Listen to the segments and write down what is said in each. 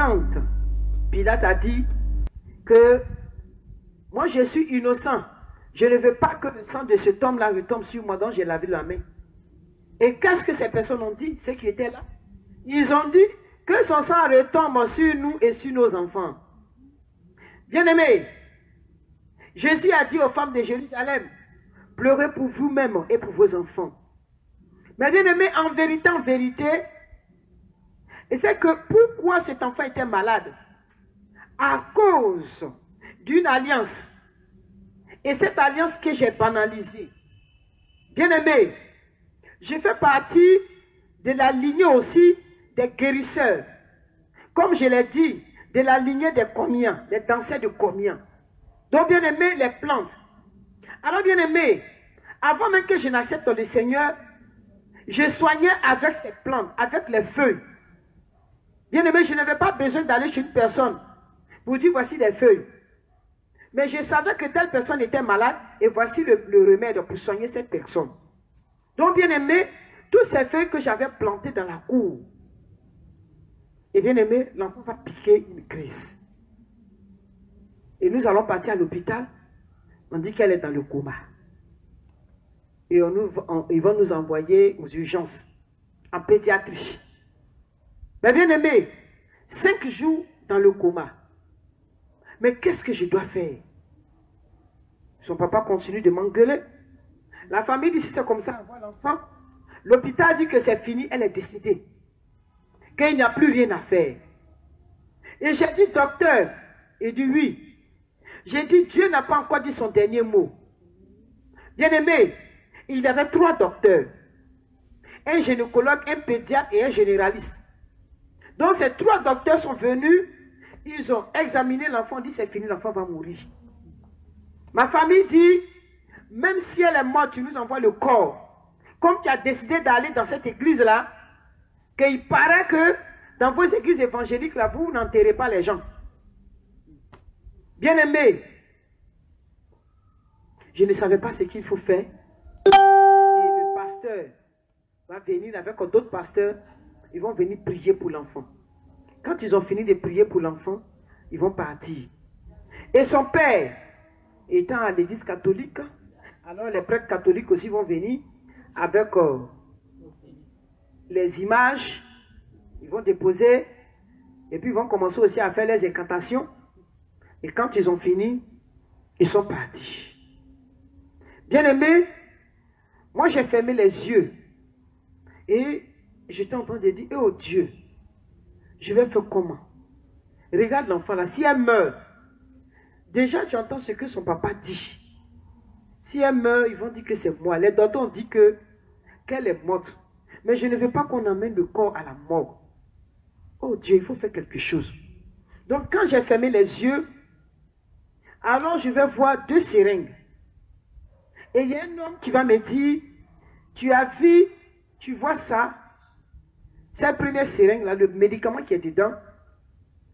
quand Pilate a dit que moi je suis innocent, je ne veux pas que le sang de cet homme-là retombe sur moi dont j'ai lavé la main. Et qu'est-ce que ces personnes ont dit, ceux qui étaient là? Ils ont dit que son sang retombe sur nous et sur nos enfants. Bien-aimés, Jésus a dit aux femmes de Jérusalem, pleurez pour vous-même et pour vos enfants. Mais bien-aimés, en vérité, et c'est que pourquoi cet enfant était malade? À cause d'une alliance. Et cette alliance que j'ai banalisée. Bien-aimés, je fais partie de la lignée aussi des guérisseurs. Comme je l'ai dit, de la lignée des comiens, des danseurs de comiens. Donc, bien-aimés, les plantes. Alors, bien-aimés, avant même que je n'accepte le Seigneur, je soignais avec ces plantes, avec les feuilles. Bien-aimés, je n'avais pas besoin d'aller chez une personne pour dire voici les feuilles. Mais je savais que telle personne était malade et voici le remède pour soigner cette personne. Donc, bien-aimés, tous ces feuilles que j'avais plantées dans la cour, et bien-aimé, l'enfant va piquer une crise. Et nous allons partir à l'hôpital. On dit qu'elle est dans le coma. Et ils vont nous envoyer aux urgences, en pédiatrie. Mais bien-aimé, 5 jours dans le coma. Mais qu'est-ce que je dois faire? Son papa continue de m'engueuler. La famille dit si c'est comme ça, on voit l'enfant. L'hôpital dit que c'est fini, elle est décédée. Qu'il n'y a plus rien à faire. Et j'ai dit, docteur, il dit oui. J'ai dit, Dieu n'a pas encore dit son dernier mot. Bien-aimé, il y avait 3 docteurs. Un gynécologue, un pédiatre et un généraliste. Donc ces 3 docteurs sont venus, ils ont examiné l'enfant, dit c'est fini, l'enfant va mourir. Ma famille dit, même si elle est morte, tu nous envoies le corps. Comme tu as décidé d'aller dans cette église-là, qu'il paraît que dans vos églises évangéliques, là, vous n'enterrez pas les gens. Bien-aimé, je ne savais pas ce qu'il faut faire. Et le pasteur va venir avec d'autres pasteurs. Ils vont venir prier pour l'enfant. Quand ils ont fini de prier pour l'enfant, ils vont partir. Et son père, étant à l'église catholique, alors les prêtres catholiques aussi vont venir avec les images. Ils vont déposer et puis ils vont commencer aussi à faire les incantations. Et quand ils ont fini, ils sont partis. Bien-aimés, moi j'ai fermé les yeux et j'étais en train de dire, oh Dieu, je vais faire comment? Regarde l'enfant là, si elle meurt, déjà tu entends ce que son papa dit. Si elle meurt, ils vont dire que c'est moi. Les docteurs ont dit qu'elle est morte. Mais je ne veux pas qu'on amène le corps à la mort. Oh Dieu, il faut faire quelque chose. Donc quand j'ai fermé les yeux, alors je vais voir 2 seringues. Et il y a un homme qui va me dire, tu as vu, tu vois ça? Cette première seringue là, le médicament qui est dedans,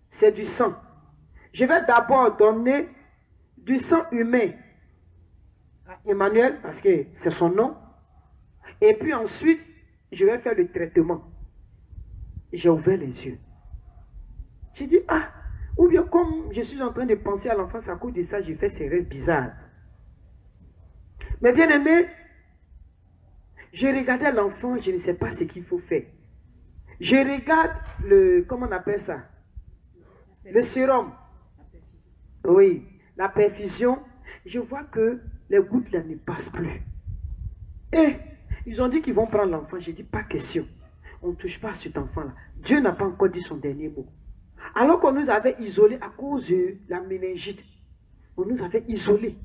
c'est du sang. Je vais d'abord donner du sang humain à Emmanuel, parce que c'est son nom. Et puis ensuite, je vais faire le traitement. J'ai ouvert les yeux. J'ai dit, ah, ou bien comme je suis en train de penser à l'enfance à cause de ça, j'ai fait ces rêves bizarres. Mais bien aimé, je regardais l'enfant, je ne sais pas ce qu'il faut faire. Je regarde le, comment on appelle ça? Le sérum. Oui, la perfusion. Je vois que les gouttes là ne passent plus. Et ils ont dit qu'ils vont prendre l'enfant. J'ai dit, pas question. On ne touche pas à cet enfant-là. Dieu n'a pas encore dit son dernier mot. Alors qu'on nous avait isolés à cause de la méningite. On nous avait isolés.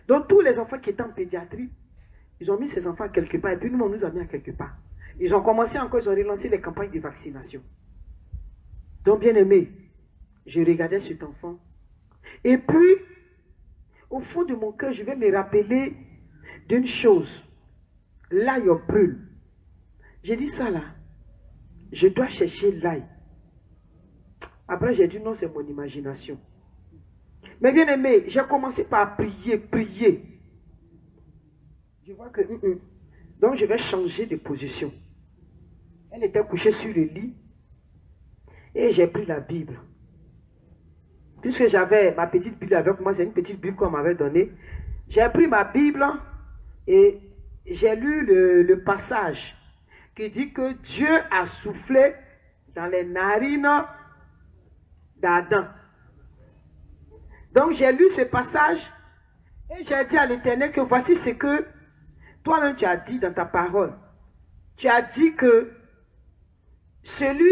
Donc tous les enfants qui étaient en pédiatrie, ils ont mis ces enfants quelque part. Et puis nous, on nous a mis à quelque part. Ils ont commencé encore, ils ont relancé les campagnes de vaccination. Donc bien aimé, je regardais cet enfant. Et puis, au fond de mon cœur, je vais me rappeler d'une chose. L'ail brûle. J'ai dit ça là. Je dois chercher l'ail. Après, j'ai dit non, c'est mon imagination. Mais bien aimé, j'ai commencé par prier. Je vois que... Donc, je vais changer de position. Elle était couchée sur le lit. Et j'ai pris la Bible. Puisque j'avais ma petite Bible avec moi, c'est une petite Bible qu'on m'avait donnée. J'ai pris ma Bible et j'ai lu le passage qui dit que Dieu a soufflé dans les narines d'Adam. Donc j'ai lu ce passage et j'ai dit à l'Éternel que voici ce que toi-même tu as dit dans ta parole. Tu as dit que celui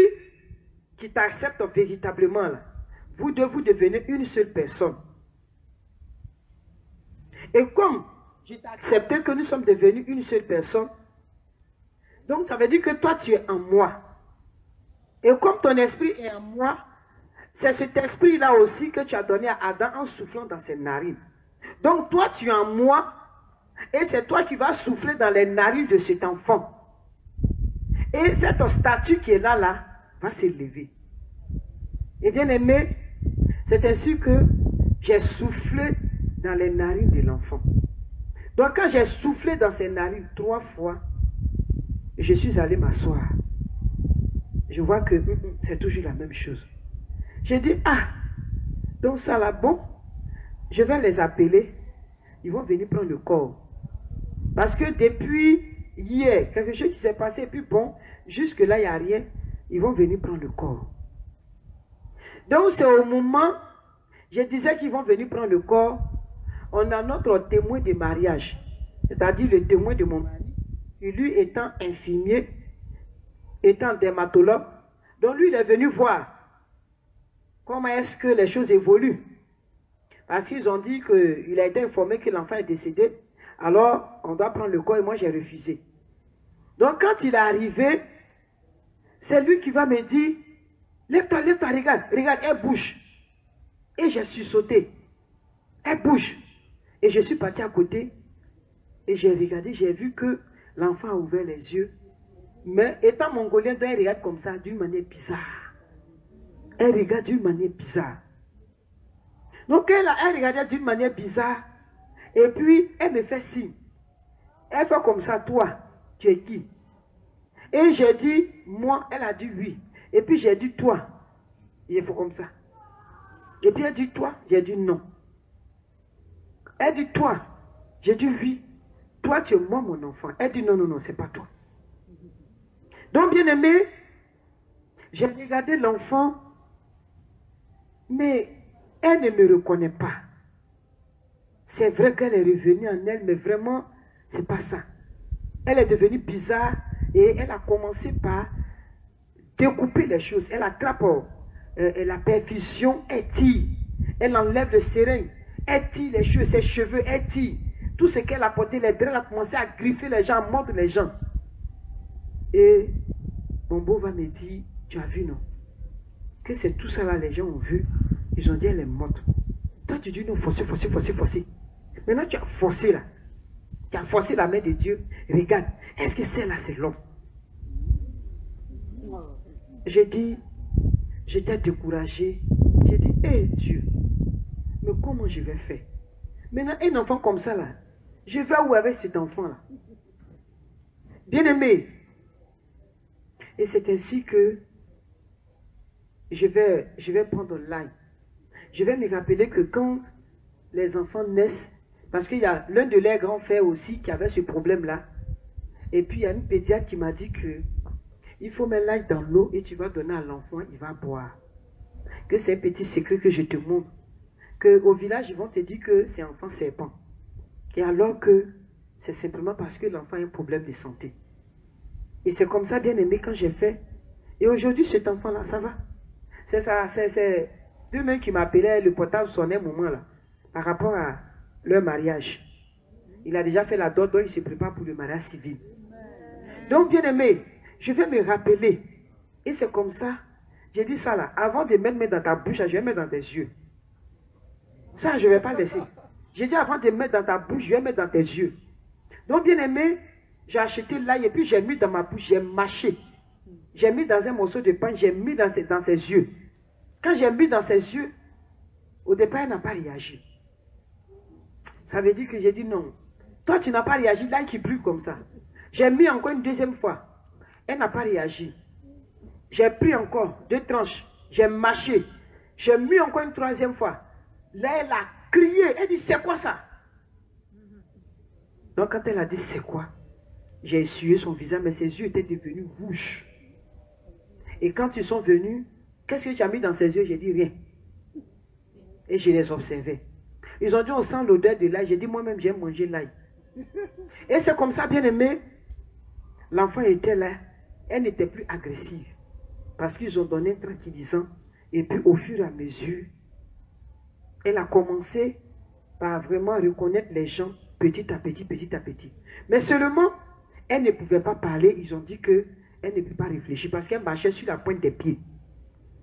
qui t'accepte véritablement, là, vous devenez une seule personne. Et comme je t'ai accepté que nous sommes devenus une seule personne, donc ça veut dire que toi tu es en moi. Et comme ton esprit est en moi, c'est cet esprit-là aussi que tu as donné à Adam en soufflant dans ses narines. Donc toi tu es en moi, et c'est toi qui vas souffler dans les narines de cet enfant. Et cette statue qui est là, va s'élever. Et bien aimé, c'est ainsi que j'ai soufflé dans les narines de l'enfant. Donc quand j'ai soufflé dans ses narines 3 fois, je suis allé m'asseoir. Je vois que c'est toujours la même chose. J'ai dit, ah, donc ça là, bon, je vais les appeler. Ils vont venir prendre le corps. Parce que depuis hier, quelque chose qui s'est passé, et puis bon, jusque là, il n'y a rien. Ils vont venir prendre le corps. Donc c'est au moment, je disais qu'ils vont venir prendre le corps, on a notre témoin de mariage, c'est-à-dire le témoin de mon mari, et lui étant infirmier, étant dermatologue, donc lui il est venu voir comment est-ce que les choses évoluent. Parce qu'ils ont dit qu'il a été informé que l'enfant est décédé, alors on doit prendre le corps et moi j'ai refusé. Donc quand il est arrivé, c'est lui qui va me dire, lève-toi, regarde, elle bouge. Et je suis sauté. Elle bouge. Et je suis parti à côté. Et j'ai regardé, j'ai vu que l'enfant a ouvert les yeux. Mais étant mongolien, elle regarde comme ça, d'une manière bizarre. Elle regarde d'une manière bizarre. Donc elle regardait d'une manière bizarre. Et puis, elle me fait signe. Elle fait comme ça, toi, tu es qui? Et j'ai dit, moi, elle a dit oui. Et puis j'ai dit, toi, il faut comme ça. Et puis elle dit, toi, j'ai dit non. Elle dit, toi, j'ai dit oui. Toi, tu es moi, mon enfant. Elle dit, non, non, non, c'est pas toi. Donc, bien aimé, j'ai regardé l'enfant, mais elle ne me reconnaît pas. C'est vrai qu'elle est revenue en elle, mais vraiment, c'est pas ça. Elle est devenue bizarre et elle a commencé par découper les choses. Elle attrape la perfusion, elle tire. Elle enlève le seringue, elle tire les cheveux, ses cheveux, elle tire. Tout ce qu'elle a porté, les draps, elle a commencé à griffer les gens, à mordre les gens. Et mon beau va me dire, tu as vu non? Que c'est tout ça là, les gens ont vu. Ils ont dit, elle est morte. Toi tu dis non, forcez. Maintenant tu as forcé là. Tu as forcé la main de Dieu. Regarde, est-ce que celle-là c'est l'homme? J'ai dit, j'étais découragé. J'ai dit, hé Dieu, mais comment je vais faire? Maintenant, un enfant comme ça là, je vais où avec cet enfant là? Bien aimé. Et c'est ainsi que je vais prendre l'ail. Je vais me rappeler que quand les enfants naissent, parce qu'il y a l'un de leurs grands frères aussi qui avait ce problème-là. Et puis il y a une pédiatre qui m'a dit que il faut mettre l'ail dans l'eau et tu vas donner à l'enfant, il va boire. Que c'est un petit secret que je te montre. Qu'au village, ils vont te dire que c'est enfant serpent. Et alors que c'est simplement parce que l'enfant a un problème de santé. Et c'est comme ça, bien aimé, quand j'ai fait. Et aujourd'hui, cet enfant-là, ça va. C'est ça, c'est deux mecs qui m'appelaient, le portable sonnait un moment là, par rapport à leur mariage. Il a déjà fait la dot, donc il se prépare pour le mariage civil. Donc, bien aimé, je vais me rappeler. Et c'est comme ça, j'ai dit ça là, avant de mettre dans ta bouche, je vais mettre dans tes yeux. Ça, je ne vais pas laisser. J'ai dit avant de mettre dans ta bouche, je vais mettre dans tes yeux. Donc, bien aimé, j'ai acheté l'ail et puis j'ai mis dans ma bouche, j'ai mâché. J'ai mis dans un morceau de pain, j'ai mis dans ses yeux. Quand j'ai mis dans ses yeux, au départ, elle n'a pas réagi. Ça veut dire que j'ai dit non. Toi, tu n'as pas réagi, l'ail qui brûle comme ça. J'ai mis encore une deuxième fois. Elle n'a pas réagi. J'ai pris encore 2 tranches. J'ai marché. J'ai mis encore une troisième fois. Là, elle a crié. Elle dit, c'est quoi ça? Donc, quand elle a dit, c'est quoi? J'ai essuyé son visage, mais ses yeux étaient devenus rouges. Et quand ils sont venus, qu'est-ce que tu as mis dans ses yeux? J'ai dit, rien. Et je les observais. Ils ont dit, on sent l'odeur de l'ail. J'ai dit, moi-même, j'aime manger l'ail. Et c'est comme ça, bien aimé. L'enfant était là. Elle n'était plus agressive. Parce qu'ils ont donné un tranquillisant. Et puis, au fur et à mesure, elle a commencé par vraiment reconnaître les gens petit à petit, petit à petit. Mais seulement, elle ne pouvait pas parler. Ils ont dit qu'elle ne peut pas réfléchir parce qu'elle marchait sur la pointe des pieds.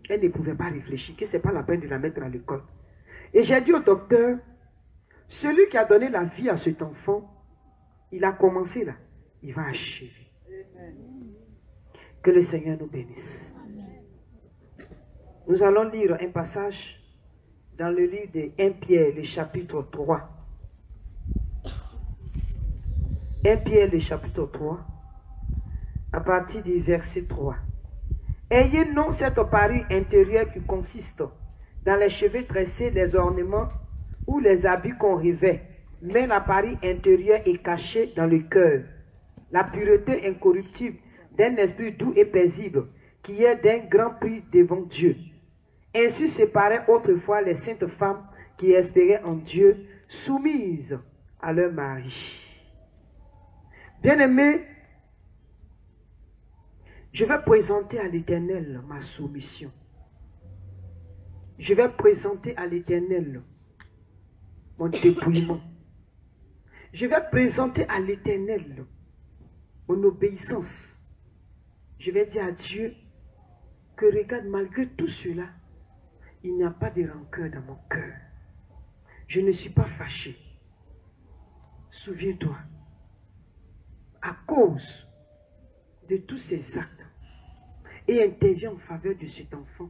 Elle ne pouvait pas réfléchir, que ce n'est pas la peine de la mettre à l'école. Et j'ai dit au docteur, celui qui a donné la vie à cet enfant, il a commencé là, il va achever. Que le Seigneur nous bénisse. Nous allons lire un passage dans le livre de 1 Pierre, le chapitre 3. 1 Pierre, le chapitre 3, à partir du verset 3. Ayez non cette parure intérieure qui consiste dans les cheveux tressés, les ornements ou les habits qu'on revêt, mais la parure intérieure est cachée dans le cœur. La pureté incorruptible d'un esprit doux et paisible, qui est d'un grand prix devant Dieu. Ainsi séparaient autrefois les saintes femmes qui espéraient en Dieu, soumises à leur mari. Bien-aimés, je vais présenter à l'Éternel ma soumission. Je vais présenter à l'Éternel mon dépouillement. Je vais présenter à l'Éternel mon obéissance. Je vais dire à Dieu que regarde, malgré tout cela, il n'y a pas de rancœur dans mon cœur. Je ne suis pas fâché. Souviens-toi, à cause de tous ces actes, et interviens en faveur de cet enfant,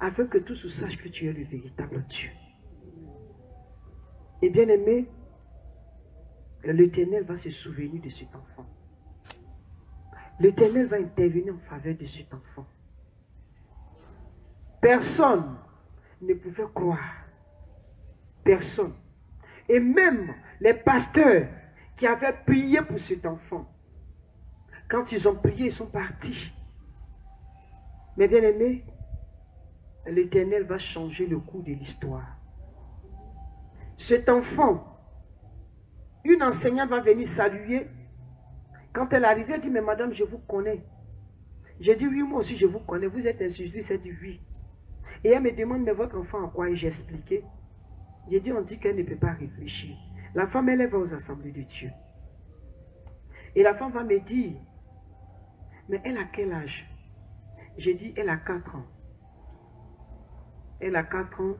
afin que tous sachent que tu es le véritable Dieu. Et bien aimé, l'Éternel va se souvenir de cet enfant. L'Éternel va intervenir en faveur de cet enfant. Personne ne pouvait croire. Personne. Et même les pasteurs qui avaient prié pour cet enfant, quand ils ont prié, ils sont partis. Mais bien aimé, l'Éternel va changer le cours de l'histoire. Cet enfant, une enseignante va venir saluer. Quand elle arrivait, elle dit, mais madame, je vous connais. J'ai dit, oui, moi aussi, je vous connais. Vous êtes institutrice. Elle dit, oui. Et elle me demande, mais votre enfant en quoi? Et j'ai expliqué. J'ai dit, on dit qu'elle ne peut pas réfléchir. La femme, elle va aux assemblées de Dieu. Et la femme va me dire, mais elle a quel âge? J'ai dit, elle a 4 ans. Elle a 4 ans,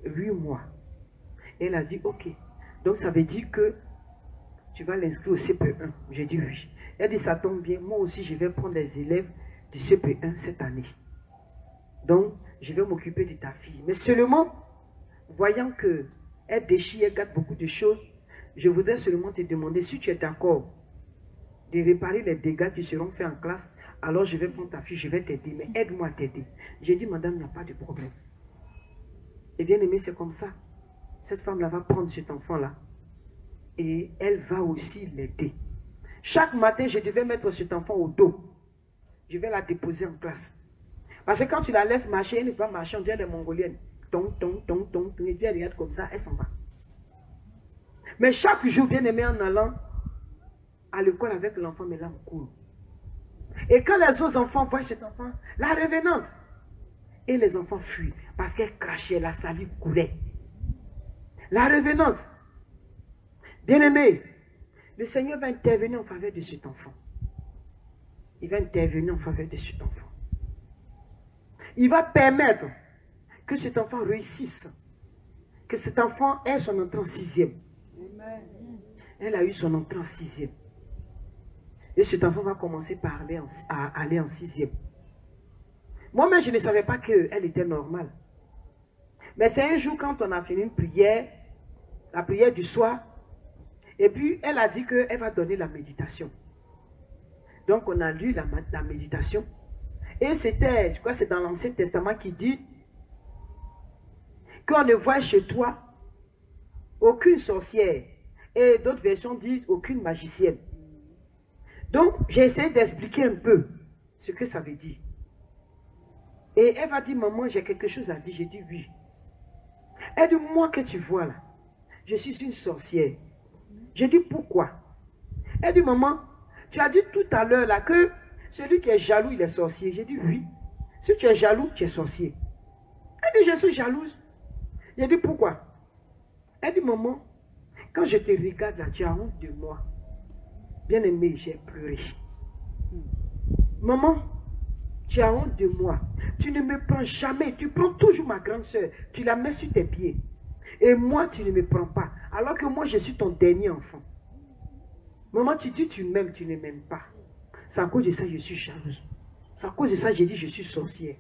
8 mois. Elle a dit, ok. Donc ça veut dire que tu vas l'inscrire au CP1. J'ai dit oui. Elle dit, ça tombe bien. Moi aussi, je vais prendre les élèves du CP1 cette année. Donc, je vais m'occuper de ta fille. Mais seulement, voyant qu'elle déchire, elle gâte beaucoup de choses, je voudrais seulement te demander si tu es d'accord de réparer les dégâts qui seront faits en classe. Alors, je vais prendre ta fille, je vais t'aider. Mais aide-moi à t'aider. J'ai dit, madame, il n'y a pas de problème. Et bien aimé, c'est comme ça. Cette femme-là va prendre cet enfant-là et elle va aussi l'aider. Chaque matin, je devais mettre cet enfant au dos. Je vais la déposer en classe. Parce que quand tu la laisses marcher, elle ne peut pas marcher, on dirait les Mongoliennes. Tong, tong, tong, tong, tong, et puis elle regarde comme ça, elle s'en va. Mais chaque jour, bien aimé, en allant à l'école avec l'enfant, mes larmes coulent. Et quand les autres enfants voient cet enfant, la revenante, et les enfants fuient parce qu'elle crachait, la salive coulait. La revenante, bien-aimé, le Seigneur va intervenir en faveur de cet enfant. Il va intervenir en faveur de cet enfant. Il va permettre que cet enfant réussisse. Que cet enfant ait son entrée en 6e. Elle a eu son entrée en 6e. Et cet enfant va commencer par aller en 6e. Moi-même, je ne savais pas qu'elle était normale. Mais c'est un jour quand on a fini une prière, la prière du soir, et puis elle a dit qu'elle va donner la méditation. Donc on a lu la méditation, Et c'était, je crois que c'est dans l'Ancien Testament qui dit qu'on ne voit chez toi aucune sorcière. Et d'autres versions disent aucune magicienne. Donc, j'ai essayé d'expliquer un peu ce que ça veut dire. Et elle va dire, maman, j'ai quelque chose à dire. J'ai dit oui. Elle dit, moi que tu vois là, je suis une sorcière. J'ai dit, pourquoi? Elle dit, maman, tu as dit tout à l'heure là que celui qui est jaloux, il est sorcier. J'ai dit, oui. Si tu es jaloux, tu es sorcier. Elle dit, je suis jalouse. J'ai dit, pourquoi? Elle dit, maman, quand je te regarde là, tu as honte de moi. Bien aimé, j'ai pleuré. Maman, tu as honte de moi. Tu ne me prends jamais. Tu prends toujours ma grande soeur. Tu la mets sur tes pieds. Et moi, tu ne me prends pas. Alors que moi, je suis ton dernier enfant. Maman, tu dis tu m'aimes, tu ne m'aimes pas. C'est à cause de ça que je suis jalouse. C'est à cause de ça que j'ai dit je suis sorcière.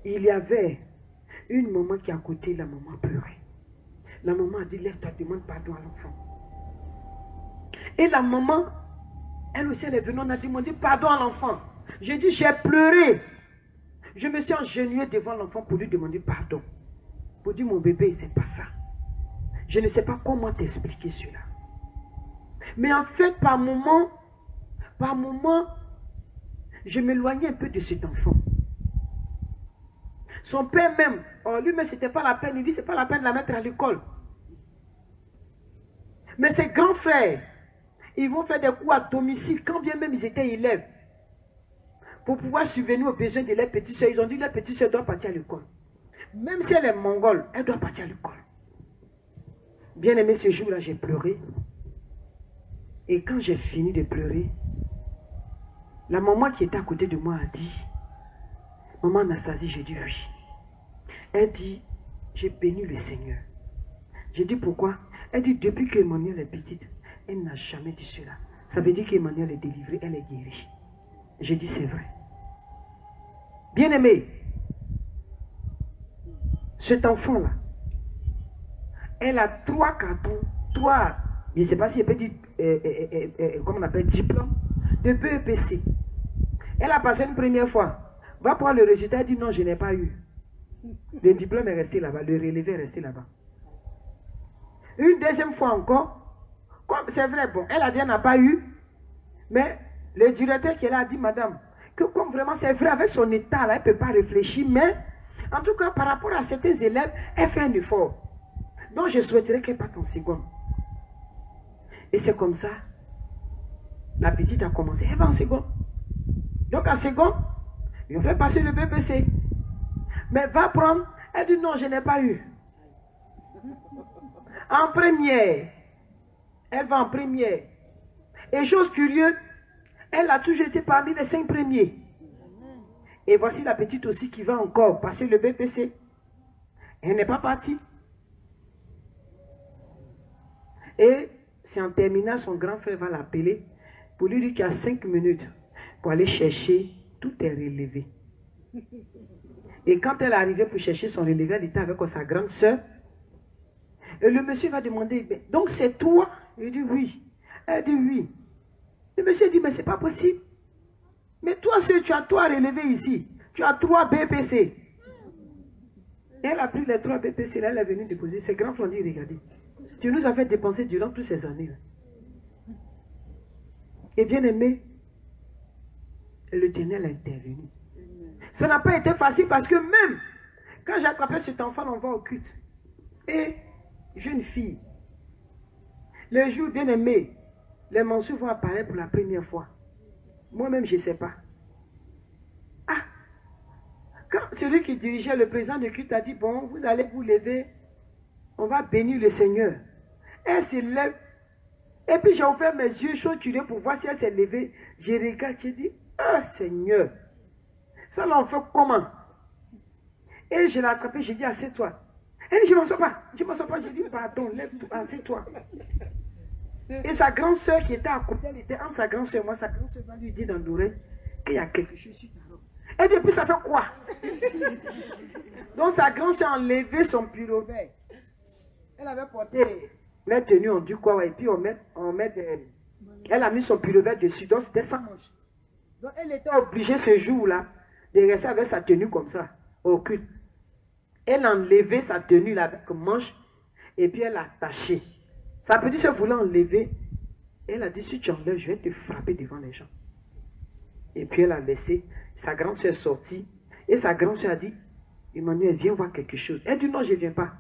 Il y avait une maman qui à côté, la maman pleurait. La maman a dit, lève-toi, demande pardon à l'enfant. Et la maman, elle aussi, elle est venue, on a demandé pardon à l'enfant. J'ai dit, j'ai pleuré. Je me suis agenouillée devant l'enfant pour lui demander pardon. Pour dire, mon bébé, c'est pas ça. Je ne sais pas comment t'expliquer cela. Mais en fait, par moment, je m'éloignais un peu de cet enfant. Son père même, lui-même, c'était pas la peine. Il dit, c'est pas la peine de la mettre à l'école. Mais ses grands frères, ils vont faire des cours à domicile, quand bien même ils étaient élèves. Pour pouvoir subvenir aux besoins de leurs petites soeurs. Ils ont dit, les petites soeurs doivent partir à l'école. Même si elle est mongole, elle doit partir à l'école. Bien aimé, ce jour-là, j'ai pleuré. Et quand j'ai fini de pleurer, la maman qui était à côté de moi a dit, maman Anastasie, j'ai dit oui. Elle dit, j'ai béni le Seigneur. J'ai dit pourquoi? Elle dit, depuis que Emmanuel est petite, elle n'a jamais dit cela. Ça veut dire qu'Emmanuel est délivré, elle est guérie. J'ai dit, c'est vrai. Bien aimé, cet enfant-là, elle a 3 cartons, 3, je ne sais pas si elle peut dire, comment on appelle, diplôme de BEPC. Elle a passé une première fois. Va prendre le résultat, elle dit non, je n'ai pas eu. Le diplôme est resté là-bas, le relevé est resté là-bas. Une deuxième fois encore, comme c'est vrai, bon, elle a dit elle n'a pas eu, mais le directeur qui est là a dit, madame, que comme vraiment c'est vrai, avec son état là, elle ne peut pas réfléchir, mais en tout cas, par rapport à certains élèves, elle fait un effort. Donc je souhaiterais qu'elle parte en seconde. Et c'est comme ça, la petite a commencé, elle va en seconde. Donc en seconde, ils ont fait passer le BPC. Mais va prendre, elle dit non, je n'ai pas eu. En première, elle va en première. Et chose curieuse, elle a toujours été parmi les 5 premiers. Et voici la petite aussi qui va encore passer le BPC. Elle n'est pas partie. Et c'est en terminant, son grand frère va l'appeler pour lui dire qu'il y a 5 minutes pour aller chercher, tout est relevé. Et quand elle est arrivée pour chercher son relevé, elle était avec sa grande soeur. Et le monsieur va demander, donc c'est toi? Il dit oui. Elle dit oui. Le monsieur dit, mais c'est pas possible. Mais toi, tu as 3 relevés ici. Tu as 3 BPC. Et elle a pris les 3 BPC, là, elle est venue déposer. Ses grands frères ont dit, regardez, tu nous as fait dépenser durant toutes ces années. Là. Et bien aimé, l'Éternel a intervenu. Ça n'a pas été facile parce que même quand j'ai attrapé cet enfant, on va au culte. Et jeune fille, le jour bien aimé, les mensonges vont apparaître pour la première fois. Moi-même, je ne sais pas. Ah! Quand celui qui dirigeait le président du culte a dit, bon, vous allez vous lever, on va bénir le Seigneur. Elle se lève. Et puis j'ai ouvert mes yeux, chose curieuse pour voir si elle s'est levée. J'ai regardé, j'ai dit, ah Seigneur, ça l'en fait comment? Et je l'ai attrapé, j'ai dit, assieds-toi. Elle dit, je ne m'en sors pas. Je ne m'en sors pas. J'ai dit, pardon, lève-toi, assieds-toi. Et sa grande soeur qui était à côté, elle était entre sa grande soeur et moi, sa grande soeur va lui dire dans l'oreille qu'il y a quelque chose sur ta robe. Et depuis, ça fait quoi? Donc sa grande soeur a enlevé son pullover. Elle avait porté les tenues, on dit quoi, et puis on met elle a mis son pullover dessus, donc c'était sans manche. Donc elle était obligée ce jour-là de rester avec sa tenue comme ça, au culte. Elle a enlevé sa tenue là avec manche et puis elle a attaché. Sa petite soeur voulait enlever. Elle a dit, si tu enlèves, je vais te frapper devant les gens. Et puis elle a laissé. Sa grande soeur est sortie. Et sa grande soeur a dit, Emmanuel, viens voir quelque chose. Elle dit, non, je ne viens pas.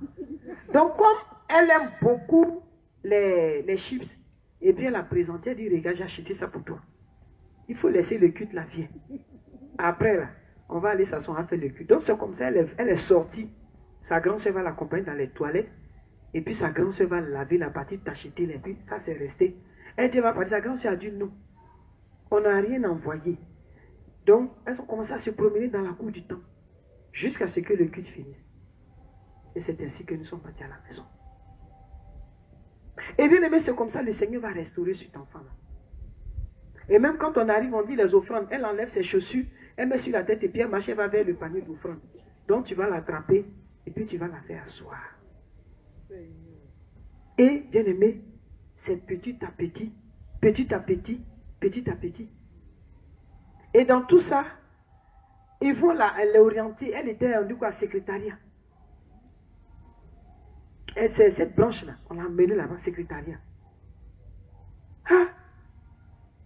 Donc comme elle aime beaucoup les chips, et puis elle a présenté, elle dit, regarde, j'ai acheté ça pour toi. Il faut laisser le culte là, viens. Après là, on va aller s'asseoir à faire le culte. Donc c'est comme ça, elle est sortie. Sa grande soeur va l'accompagner dans les toilettes. Et puis sa grande soeur va laver la partie t'acheter. Et puis ça c'est resté. Elle dit, va partir. Sa grande soeur a dit non. On n'a rien envoyé. Donc elles ont commencé à se promener dans la cour du temps. Jusqu'à ce que le culte finisse. Et c'est ainsi que nous sommes partis à la maison. Et bien aimé, c'est comme ça le Seigneur va restaurer cet enfant-là. Et même quand on arrive, on dit les offrandes, elle enlève ses chaussures, elle met sur la tête et puis elle marche, elle va vers le panier d'offrandes. Donc tu vas l'attraper et puis tu vas la faire asseoir. Et bien aimé, c'est petit à petit, petit à petit, petit à petit. Et dans tout ça, ils vont l'orienter. Elle était du coup à secrétariat. Et c'est cette blanche-là, on l'a emmenée là-bas, secrétariat. Ah!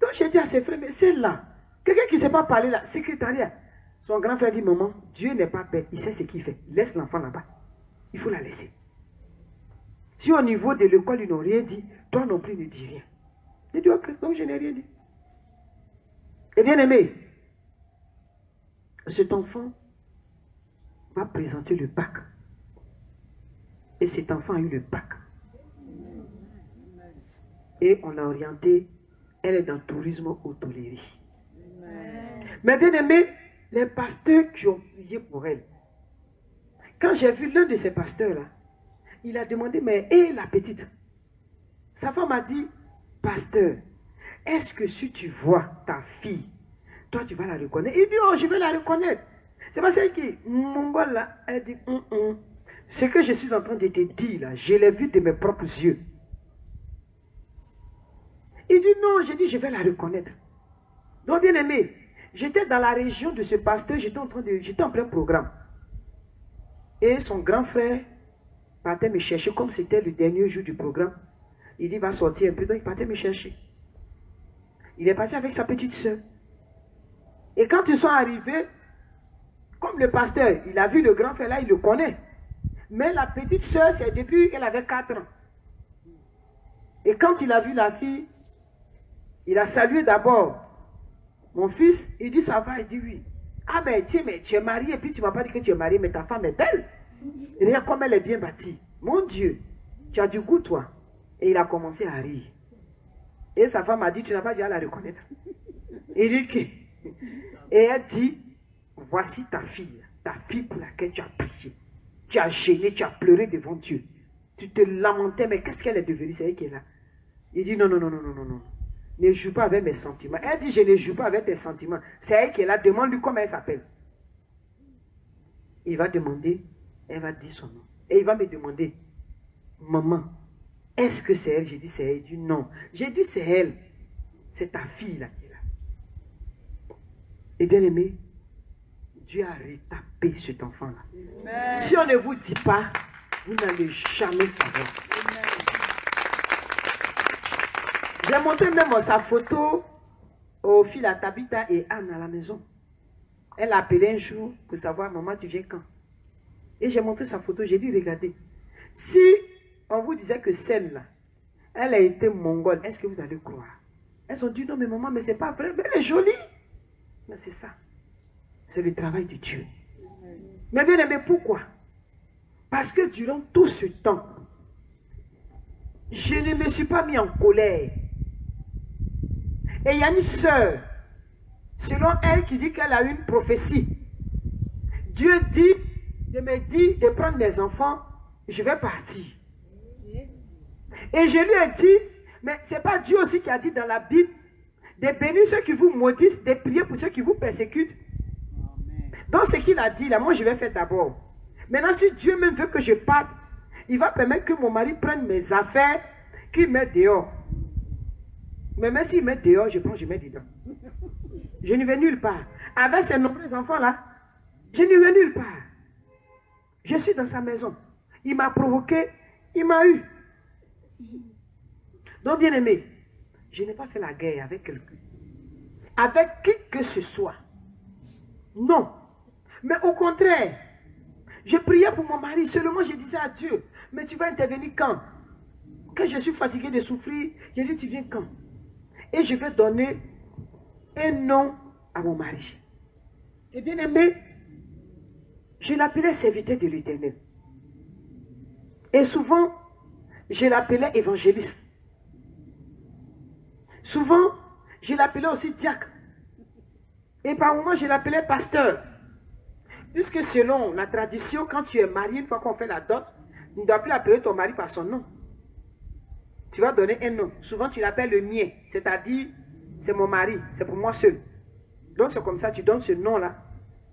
Donc j'ai dit à ses frères, mais celle-là, quelqu'un qui ne sait pas parler là, secrétariat. Son grand frère dit, maman, Dieu n'est pas bête, il sait ce qu'il fait. Laisse l'enfant là-bas. Il faut la laisser. Si au niveau de l'école, ils n'ont rien dit, toi non plus ne dis rien. J'ai dit, ok, donc je n'ai rien dit. Et bien aimé, cet enfant va présenter le bac. Et cet enfant a eu le bac. Et on l'a orienté, elle est dans le tourisme hôtellerie. Mais bien aimé, les pasteurs qui ont prié pour elle. Quand j'ai vu l'un de ces pasteurs-là, il a demandé, mais et la petite? Sa femme a dit, pasteur, est-ce que si tu vois ta fille, toi tu vas la reconnaître? Il dit, oh, je vais la reconnaître. C'est parce que mon gars là, elle dit, ce que je suis en train de te dire là, je l'ai vu de mes propres yeux. Il dit, non, j'ai dit, je vais la reconnaître. Donc bien aimé, j'étais dans la région de ce pasteur, j'étais en plein programme. Et son grand frère partait me chercher, comme c'était le dernier jour du programme. Il dit, il va sortir un peu, donc il partait me chercher. Il est parti avec sa petite soeur. Et quand ils sont arrivés, comme le pasteur, il a vu le grand frère là, il le connaît. Mais la petite soeur, c'est depuis qu'elle avait 4 ans. Et quand il a vu la fille, il a salué d'abord. Mon fils, il dit, ça va, il dit oui. Ah mais tu es marié, et puis tu ne m'as pas dit que tu es marié, mais ta femme est belle. Et regarde comme elle est bien bâtie. Mon Dieu, tu as du goût toi. Et il a commencé à rire. Et sa femme a dit, tu n'as pas dit à la reconnaître. Il dit que... Et elle dit, voici ta fille pour laquelle tu as prié. Tu as gêné, tu as pleuré devant Dieu. Tu te lamentais, mais qu'est-ce qu'elle est devenue? C'est elle qui est là. Il dit, non. Ne joue pas avec mes sentiments. Elle dit, je ne joue pas avec tes sentiments. C'est elle qui est là. Demande-lui comment elle s'appelle. Il va demander, elle va dire son nom. Et il va me demander, maman, est-ce que c'est elle? J'ai dit, c'est elle. Il dit, non. J'ai dit, c'est elle. C'est ta fille là qui est là. Et bien aimé, Dieu a retapé cet enfant-là. Si on ne vous dit pas, vous n'allez jamais savoir. J'ai montré même sa photo aux filles à Tabitha et Anne à la maison. Elle a appelé un jour pour savoir, maman, tu viens quand? Et j'ai montré sa photo, j'ai dit, regardez, si on vous disait que celle-là, elle a été mongole, est-ce que vous allez croire? Elles ont dit, non mais maman, mais c'est pas vrai, mais elle est jolie. Mais c'est ça, c'est le travail de Dieu. Mais bien aimé, pourquoi? Parce que durant tout ce temps, je ne me suis pas mis en colère. Et il y a une sœur, selon elle, qui dit qu'elle a une prophétie. Dieu dit, me dit de prendre mes enfants, je vais partir. Et je lui ai dit, mais ce n'est pas Dieu aussi qui a dit dans la Bible, de bénir ceux qui vous maudissent, de prier pour ceux qui vous persécutent. Donc ce qu'il a dit là, moi je vais faire d'abord. Maintenant si Dieu même veut que je parte, il va permettre que mon mari prenne mes affaires, qu'il mette dehors. Mais même s'ils mettent dehors, je prends, je mets dedans. Je ne vais nulle part. Avec ces nombreux enfants-là, je ne vais nulle part. Je suis dans sa maison. Il m'a provoqué, il m'a eu. Donc, bien aimé, je n'ai pas fait la guerre avec quelqu'un. Avec qui que ce soit. Non. Mais au contraire, je priais pour mon mari. Seulement, je disais à Dieu, mais tu vas intervenir quand? Quand je suis fatigué de souffrir, je dis, tu viens quand? Et je vais donner un nom à mon mari. Et bien aimé, je l'appelais serviteur de l'Éternel. Et souvent, je l'appelais évangéliste. Souvent, je l'appelais aussi diacre. Et par moments, je l'appelais pasteur. Puisque selon la tradition, quand tu es marié, une fois qu'on fait la dot, tu ne dois plus appeler ton mari par son nom. Tu vas donner un nom. Souvent, tu l'appelles le mien. C'est-à-dire, c'est mon mari, c'est pour moi seul. Donc, c'est comme ça, tu donnes ce nom-là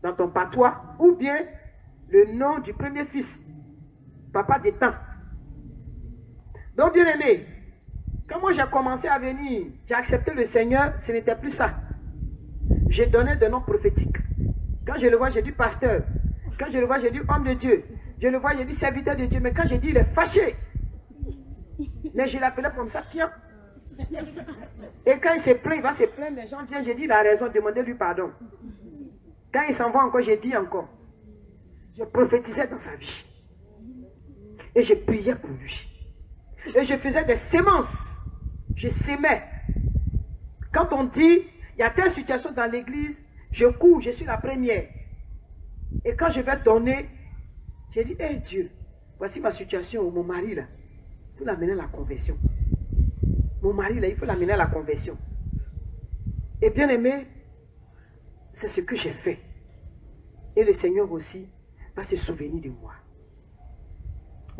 dans ton patois. Ou bien, le nom du premier fils. Papa des temps. Donc, bien aimé, quand moi j'ai commencé à venir, j'ai accepté le Seigneur, ce n'était plus ça. J'ai donné des noms prophétiques. Quand je le vois, j'ai dit pasteur. Quand je le vois, j'ai dit homme de Dieu. Je le vois, j'ai dit serviteur de Dieu. Mais quand j'ai dit, il est fâché. Mais je l'appelais comme ça, tiens. Et quand il se plaint, il va se plaindre. Les gens viennent, j'ai dit, il a raison, demandez-lui pardon. Quand il s'en va encore, j'ai dit encore. Je prophétisais dans sa vie. Et je priais pour lui. Et je faisais des semences. Je sémais. Quand on dit, il y a telle situation dans l'église, je cours, je suis la première. Et quand je vais donner, j'ai dit, hé Dieu, voici ma situation, mon mari là, il faut l'amener à la conversion. Mon mari là, il faut l'amener à la conversion. Et bien aimé, c'est ce que j'ai fait. Et le Seigneur aussi va se souvenir de moi.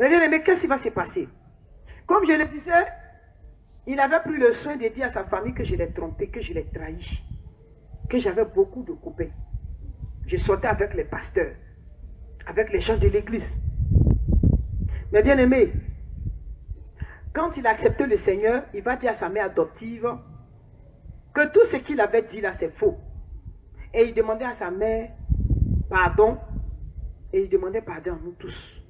Mais bien aimé, qu'est-ce qui va se passer? Comme je le disais, il avait pris le soin de dire à sa famille que je l'ai trompé, que je l'ai trahi, que j'avais beaucoup de copains. Je sortais avec les pasteurs, avec les gens de l'église. Mais bien aimé, quand il a accepté le Seigneur, il va dire à sa mère adoptive que tout ce qu'il avait dit là, c'est faux. Et il demandait à sa mère pardon, et il demandait pardon à nous tous.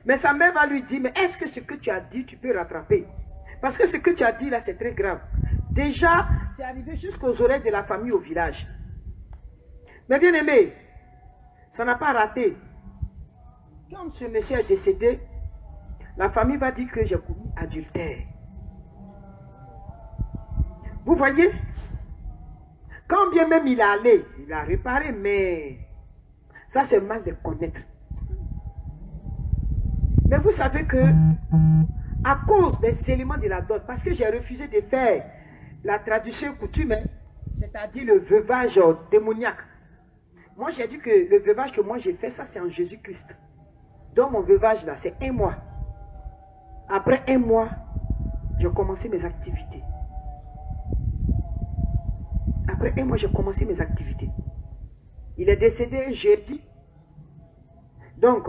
Mais sa mère va lui dire, mais est-ce que ce que tu as dit, tu peux rattraper? Parce que ce que tu as dit là, c'est très grave. Déjà, c'est arrivé jusqu'aux oreilles de la famille au village. Mais bien aimé, ça n'a pas raté. Quand ce monsieur est décédé, la famille va dire que j'ai commis adultère. Vous voyez? Quand bien même il est allé, il a réparé, mais ça c'est mal de connaître. Mais vous savez que, à cause des éléments de la dot, parce que j'ai refusé de faire la tradition coutume, c'est-à-dire le veuvage démoniaque. Moi j'ai dit que le veuvage que moi j'ai fait, ça c'est en Jésus-Christ. Donc mon veuvage là, c'est 1 mois. Après 1 mois, j'ai commencé mes activités. Après 1 mois, j'ai commencé mes activités. Il est décédé jeudi. Donc,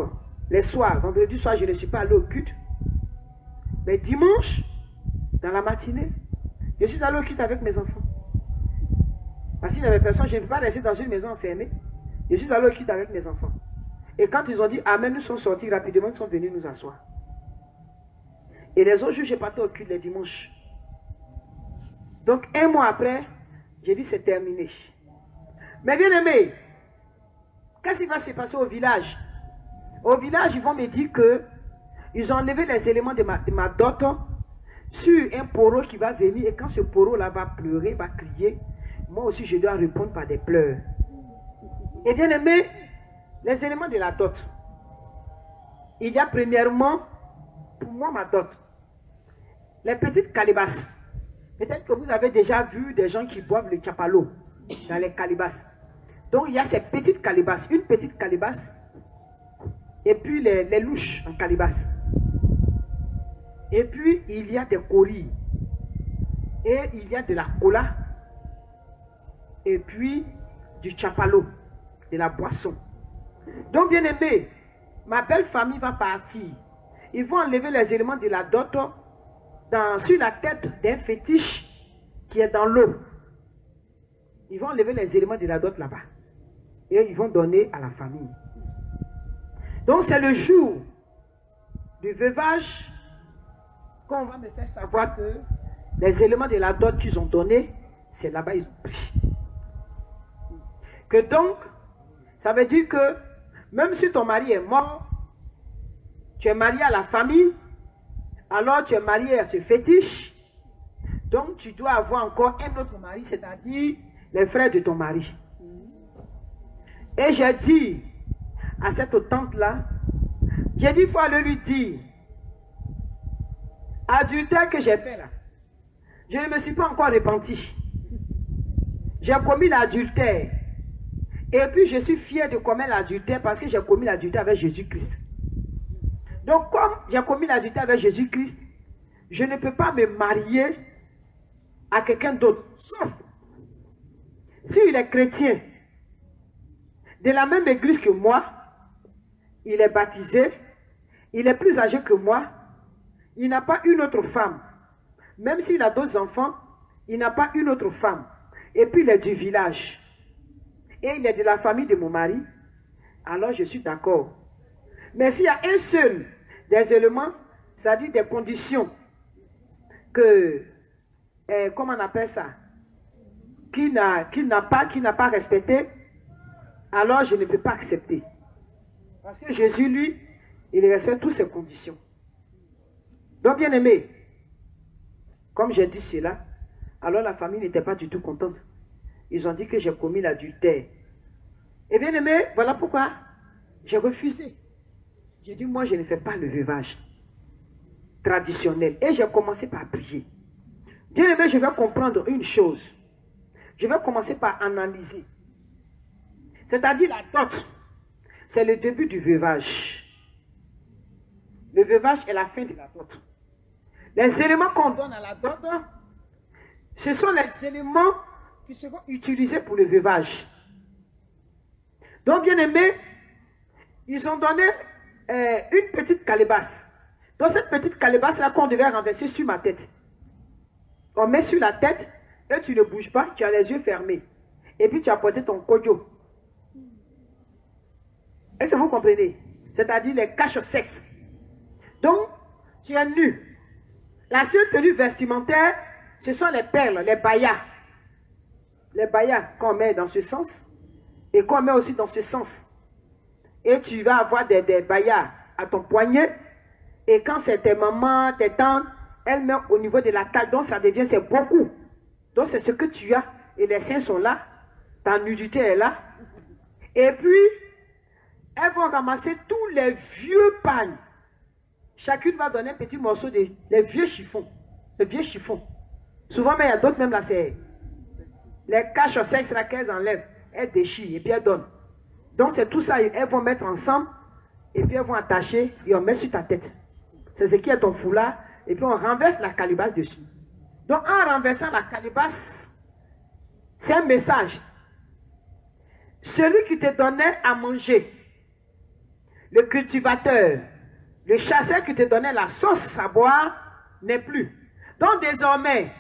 les soirs, vendredi soir, je ne suis pas allé au culte. Mais dimanche, dans la matinée, je suis allé au culte avec mes enfants. Parce qu'il n'y avait personne, je ne peux pas rester dans une maison enfermée. Je suis allé au culte avec mes enfants. Et quand ils ont dit Amen, nous sommes sortis rapidement, ils sont venus nous asseoir. Et les autres jours, j'ai parti au culte les dimanches. Donc, 1 mois après, j'ai dit c'est terminé. Mais bien aimé, qu'est-ce qui va se passer au village? Au village, ils vont me dire que ils ont enlevé les éléments de ma dot sur un poro qui va venir. Et quand ce poro-là va pleurer, va crier, moi aussi je dois répondre par des pleurs. Et bien aimé, les éléments de la dot. Il y a premièrement, pour moi, ma dot. Les petites calebasses. Peut-être que vous avez déjà vu des gens qui boivent le chapalo dans les calebasses. Donc il y a ces petites calebasses. Une petite calebasse. Et puis les louches en calebasse. Et puis il y a des coris. Et il y a de la cola. Et puis du chapalo. De la boisson. Donc bien aimé, ma belle famille va partir. Ils vont enlever les éléments de la dot sur la tête d'un fétiche qui est dans l'eau. Ils vont enlever les éléments de la dot là-bas. Et ils vont donner à la famille. Donc c'est le jour du veuvage qu'on va me faire savoir que les éléments de la dot qu'ils ont donnés, c'est là-bas ils ont pris. Que donc, ça veut dire que même si ton mari est mort, tu es marié à la famille, alors tu es marié à ce fétiche, donc tu dois avoir encore un autre mari, c'est-à-dire les frères de ton mari. Et j'ai dit à cette tante-là, j'ai dit, il faut aller lui dire, adultère que j'ai fait là, je ne me suis pas encore repenti. J'ai commis l'adultère. Et puis je suis fier de commettre l'adultère parce que j'ai commis l'adultère avec Jésus-Christ. Donc comme j'ai commis l'adultère avec Jésus-Christ, je ne peux pas me marier à quelqu'un d'autre. Sauf s'il est chrétien, de la même église que moi, il est baptisé, il est plus âgé que moi, il n'a pas une autre femme. Même s'il a d'autres enfants, il n'a pas une autre femme. Et puis il est du village. Et il est de la famille de mon mari. Alors je suis d'accord. Mais s'il y a un seul des éléments, c'est-à-dire des conditions que, comment on appelle ça, qui n'a pas respecté, alors je ne peux pas accepter. Parce que Jésus, lui, il respecte toutes ces conditions. Donc, bien aimé, comme j'ai dit cela, alors la famille n'était pas du tout contente. Ils ont dit que j'ai commis l'adultère. Et bien aimé, voilà pourquoi j'ai refusé. J'ai dit, moi, je ne fais pas le veuvage traditionnel. Et j'ai commencé par prier. Bien aimé, je vais comprendre une chose. Je vais commencer par analyser. C'est-à-dire la dot, c'est le début du veuvage. Le veuvage est la fin de la dot. Les éléments qu'on donne à la dot, ce sont les éléments qui seront utilisés pour le veuvage. Donc, bien aimé, ils ont donné une petite calebasse. Dans cette petite calebasse-là qu'on devait renverser sur ma tête. On met sur la tête et tu ne bouges pas, tu as les yeux fermés. Et puis tu as porté ton kojo. Est-ce que vous comprenez? C'est-à-dire les caches-sexes. Donc, tu es nu. La seule tenue vestimentaire, ce sont les perles, les bayas. Les bayas qu'on met dans ce sens et qu'on met aussi dans ce sens. Et tu vas avoir des bayas à ton poignet. Et quand c'est tes mamans, tes tantes, elles mettent au niveau de la taille. Donc ça devient, c'est beaucoup. Donc c'est ce que tu as. Et les seins sont là. Ta nudité est là. Et puis, elles vont ramasser tous les vieux pagnes. Chacune va donner un petit morceau de les vieux chiffons. Les vieux chiffons. Souvent, mais il y a d'autres même là, c'est les caches-sexes là qu'elles enlèvent. Elles déchirent et puis elles donnent. Donc c'est tout ça, elles vont mettre ensemble. Et puis elles vont attacher et on met sur ta tête. C'est ce qui est ton foulard. Et puis on renverse la calebasse dessus. Donc en renversant la calebasse, c'est un message. Celui qui te donnait à manger, le cultivateur, le chasseur qui te donnait la sauce à boire, n'est plus. Donc désormais,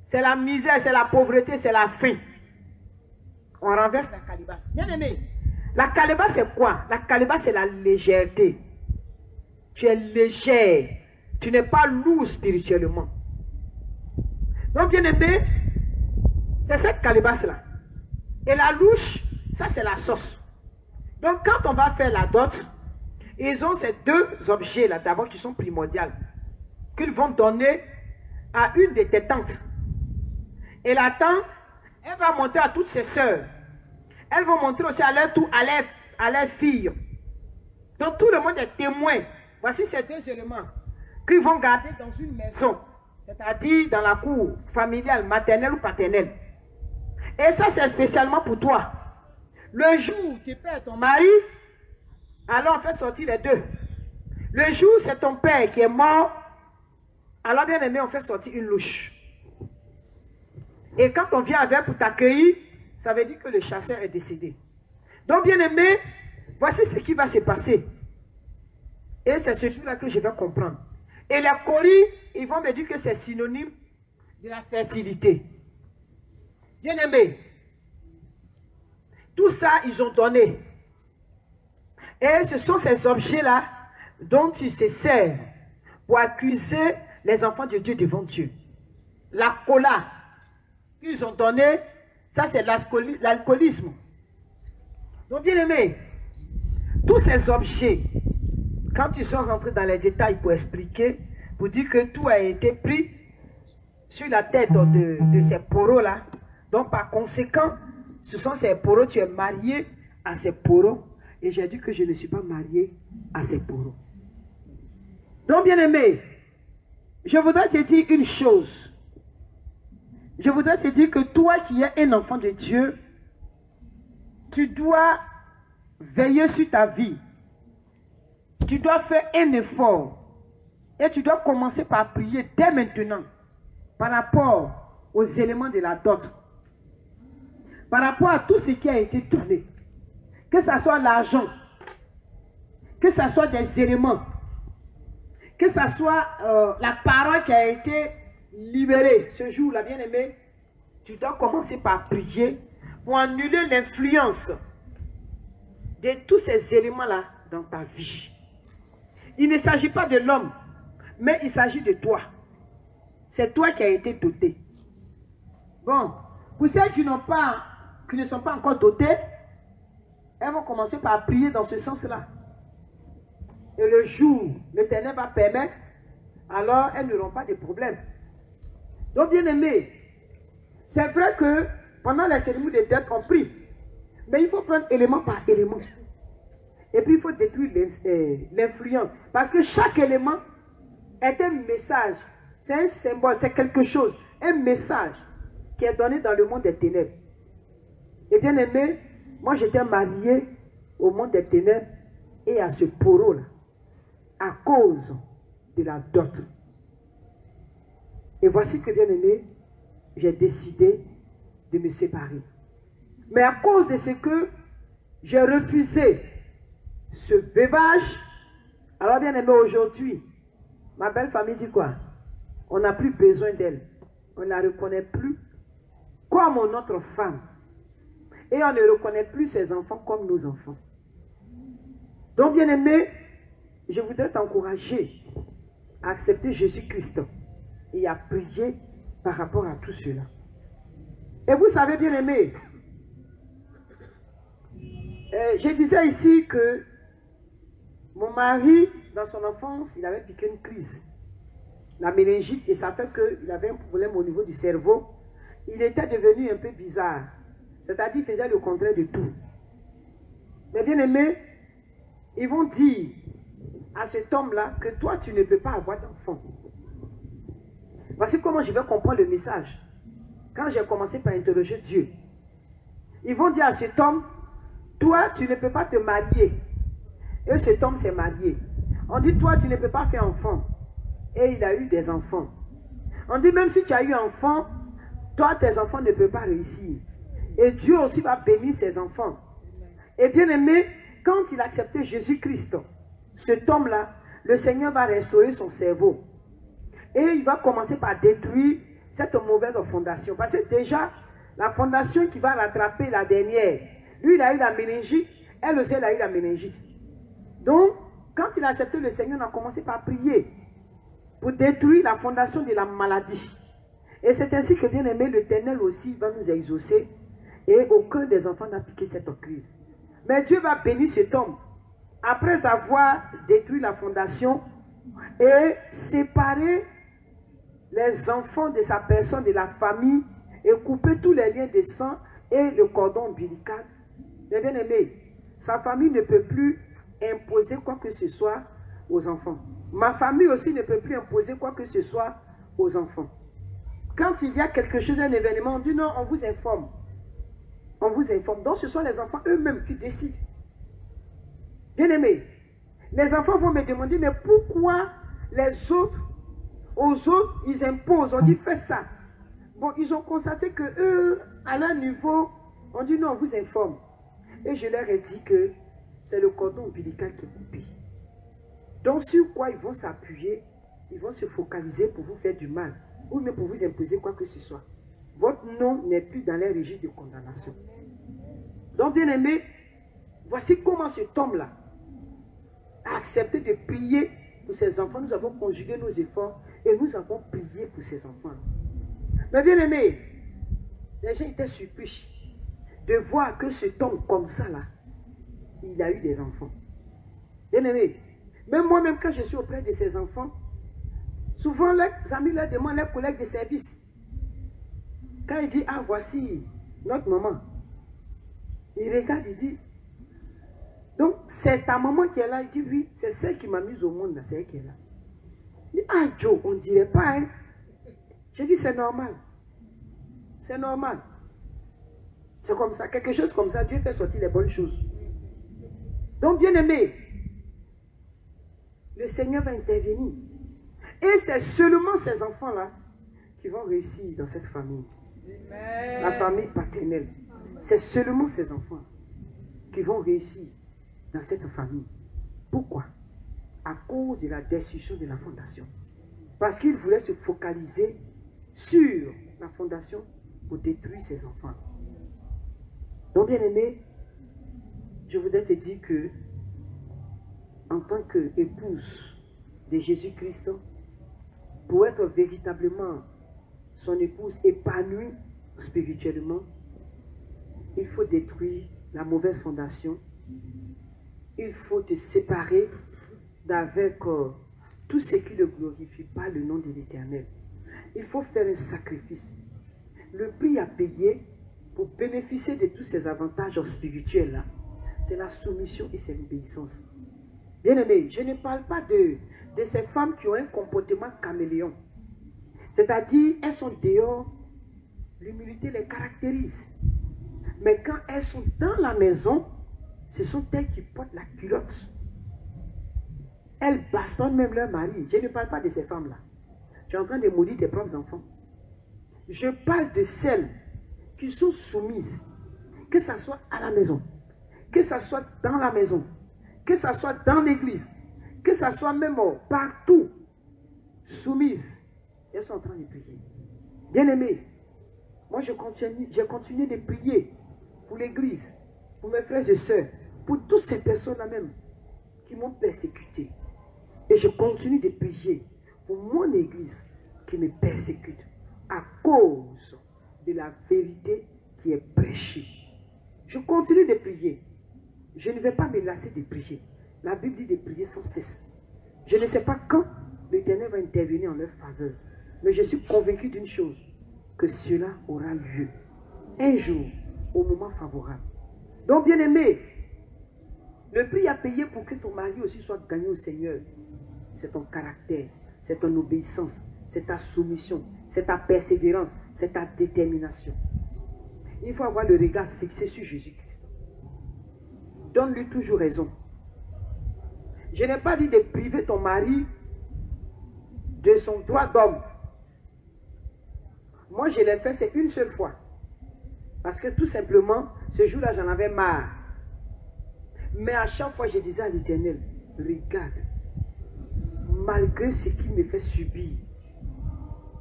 c'est la misère, c'est la pauvreté, c'est la faim. On renverse la calebasse. Bien aimé, la calebasse c'est quoi? La calebasse c'est la légèreté. Tu es légère. Tu n'es pas lourd spirituellement. Donc bien aimé, c'est cette calebasse-là. Et la louche, ça c'est la sauce. Donc quand on va faire la dot, ils ont ces deux objets-là d'abord qui sont primordiaux. Qu'ils vont donner à une de tes tantes. Et la tante, elle va montrer à toutes ses sœurs. Elles vont montrer aussi à leur tour à leurs filles. Donc tout le monde est témoin. Voici ces deux éléments qu'ils vont garder dans une maison. C'est-à-dire dans la cour familiale, maternelle ou paternelle. Et ça c'est spécialement pour toi. Le jour où tu perds ton mari, alors on fait sortir les deux. Le jour où c'est ton père qui est mort, alors bien aimé, on fait sortir une louche. Et quand on vient avec pour t'accueillir, ça veut dire que le chasseur est décédé. Donc bien aimé, voici ce qui va se passer. Et c'est ce jour-là que je vais comprendre. Et les coris, ils vont me dire que c'est synonyme de la fertilité. Bien-aimés, tout ça, ils ont donné. Et ce sont ces objets-là dont ils se servent pour accuser les enfants de Dieu devant Dieu. La cola qu'ils ont donné, ça c'est l'alcoolisme. Donc bien aimé, tous ces objets, quand ils sont rentrés dans les détails pour expliquer, pour dire que tout a été pris sur la tête de ces poros-là, donc par conséquent, ce sont ces poros, tu es marié à ces poros, et j'ai dit que je ne suis pas marié à ces poros. Donc bien aimé, je voudrais te dire une chose. Je voudrais te dire que toi qui es un enfant de Dieu, tu dois veiller sur ta vie. Tu dois faire un effort. Et tu dois commencer par prier dès maintenant par rapport aux éléments de la dot. Par rapport à tout ce qui a été donné. Que ce soit l'argent, que ce soit des éléments, que ce soit la parole qui a été libérée ce jour-là, bien aimé, tu dois commencer par prier pour annuler l'influence de tous ces éléments-là dans ta vie. Il ne s'agit pas de l'homme, mais il s'agit de toi. C'est toi qui as été doté. Bon, pour ceux qui ne sont pas encore dotés, elles vont commencer par prier dans ce sens-là. Et le jour, l'Éternel va permettre, alors elles n'auront pas de problème. Donc, bien aimé, c'est vrai que pendant la cérémonie de dette, on prie. Mais il faut prendre élément par élément. Et puis, il faut détruire l'influence. Parce que chaque élément est un message. C'est un symbole, c'est quelque chose. Un message qui est donné dans le monde des ténèbres. Et bien aimé, moi j'étais marié au monde des ténèbres et à ce poro-là. À cause de la dot. Et voici que, bien aimé, j'ai décidé de me séparer. Mais à cause de ce que j'ai refusé ce veuvage, alors bien aimé, aujourd'hui, ma belle famille dit quoi? On n'a plus besoin d'elle. On ne la reconnaît plus comme notre femme. Et on ne reconnaît plus ses enfants comme nos enfants. Donc, bien aimé, je voudrais t'encourager à accepter Jésus-Christ et à prier par rapport à tout cela. Et vous savez, bien aimé, je disais ici que mon mari, dans son enfance, il avait piqué une crise. La méningite, et ça fait qu'il avait un problème au niveau du cerveau. Il était devenu un peu bizarre. C'est-à-dire qu'il faisait le contraire de tout. Mais bien aimé, ils vont dire à cet homme-là que toi, tu ne peux pas avoir d'enfant. Voici comment je vais comprendre le message. Quand j'ai commencé par interroger Dieu, ils vont dire à cet homme, toi, tu ne peux pas te marier. Et cet homme s'est marié. On dit, toi, tu ne peux pas faire enfant. Et il a eu des enfants. On dit, même si tu as eu un enfant, toi, tes enfants ne peuvent pas réussir. Et Dieu aussi va bénir ses enfants. Et bien aimé, quand il a accepté Jésus-Christ, cet homme-là, le Seigneur va restaurer son cerveau. Et il va commencer par détruire cette mauvaise fondation. Parce que déjà, la fondation qui va rattraper la dernière, lui, il a eu la méningite, elle aussi, elle a eu la méningite. Donc, quand il a accepté le Seigneur, on a commencé par prier pour détruire la fondation de la maladie. Et c'est ainsi que, bien aimé, l'Éternel aussi va nous exaucer. Et aucun des enfants n'a piqué cette crise. Mais Dieu va bénir cet homme. Après avoir détruit la fondation et séparé les enfants de sa personne, de la famille, et couper tous les liens de sang et le cordon ombilical. Mais bien aimé, sa famille ne peut plus imposer quoi que ce soit aux enfants. Ma famille aussi ne peut plus imposer quoi que ce soit aux enfants. Quand il y a quelque chose, un événement, on dit non, on vous informe. On vous informe. Donc ce sont les enfants eux-mêmes qui décident. Bien aimé, les enfants vont me demander, mais pourquoi les autres, aux autres, ils imposent, on dit fais ça. Bon, ils ont constaté que eux, à leur niveau, on dit non, on vous informe. Et je leur ai dit que c'est le cordon ombilical qui est coupé. Donc sur quoi ils vont s'appuyer, ils vont se focaliser pour vous faire du mal. ou même pour vous imposer quoi que ce soit. Votre nom n'est plus dans les régimes de condamnation. Donc, bien aimé, voici comment cet homme-là a accepté de prier pour ses enfants. Nous avons conjugué nos efforts et nous avons prié pour ses enfants. Mais bien aimé, les gens étaient surpris de voir que cet homme comme ça là, il a eu des enfants. Bien aimé, même moi-même quand je suis auprès de ses enfants, souvent les amis leur demandent, les collègues de service, quand il dit, ah voici notre maman, il regarde, il dit, donc c'est ta maman qui est là. Il dit, oui, c'est celle qui m'a mise au monde, c'est elle qui est là. Il dit, ah Joe, on ne dirait pas, hein. J'ai dit, c'est normal. C'est normal. C'est comme ça, quelque chose comme ça, Dieu fait sortir les bonnes choses. Donc, bien aimé, le Seigneur va intervenir. Et c'est seulement ces enfants-là qui vont réussir dans cette famille. Amen. La famille paternelle. C'est seulement ces enfants qui vont réussir dans cette famille. Pourquoi? À cause de la destruction de la fondation. Parce qu'il voulait se focaliser sur la fondation pour détruire ses enfants. Donc, bien aimé, je voudrais te dire que, en tant qu'épouse de Jésus-Christ, pour être véritablement son épouse épanouie spirituellement, il faut détruire la mauvaise fondation. Il faut te séparer d'avec tout ce qui ne glorifie pas le nom de l'Éternel. Il faut faire un sacrifice. Le prix à payer pour bénéficier de tous ces avantages spirituels-là, c'est la soumission et c'est l'obéissance. Bien aimé, je ne parle pas de ces femmes qui ont un comportement caméléon. C'est-à-dire, elles sont dehors, l'humilité les caractérise. Mais quand elles sont dans la maison, ce sont elles qui portent la culotte. Elles bastonnent même leur mari. Je ne parle pas de ces femmes-là. Tu es en train de maudire tes propres enfants. Je parle de celles qui sont soumises, que ce soit à la maison, que ce soit dans la maison, que ce soit dans l'église, que ce soit même partout, soumises. Elles sont en train de prier. Bien-aimés, moi j'ai continué de prier pour l'église, pour mes frères et sœurs, pour toutes ces personnes-là même qui m'ont persécuté. Et je continue de prier pour mon église qui me persécute à cause de la vérité qui est prêchée. Je continue de prier. Je ne vais pas me lasser de prier. La Bible dit de prier sans cesse. Je ne sais pas quand l'Éternel va intervenir en leur faveur. Mais je suis convaincu d'une chose, que cela aura lieu. Un jour, au moment favorable. Donc, bien aimé, le prix à payer pour que ton mari aussi soit gagné au Seigneur, c'est ton caractère, c'est ton obéissance, c'est ta soumission, c'est ta persévérance, c'est ta détermination. Il faut avoir le regard fixé sur Jésus-Christ. Donne-lui toujours raison. Je n'ai pas dit de priver ton mari de son droit d'homme. Moi, je l'ai fait, c'est une seule fois. Parce que tout simplement, ce jour-là, j'en avais marre. Mais à chaque fois, je disais à l'Éternel, regarde, malgré ce qu'il me fait subir,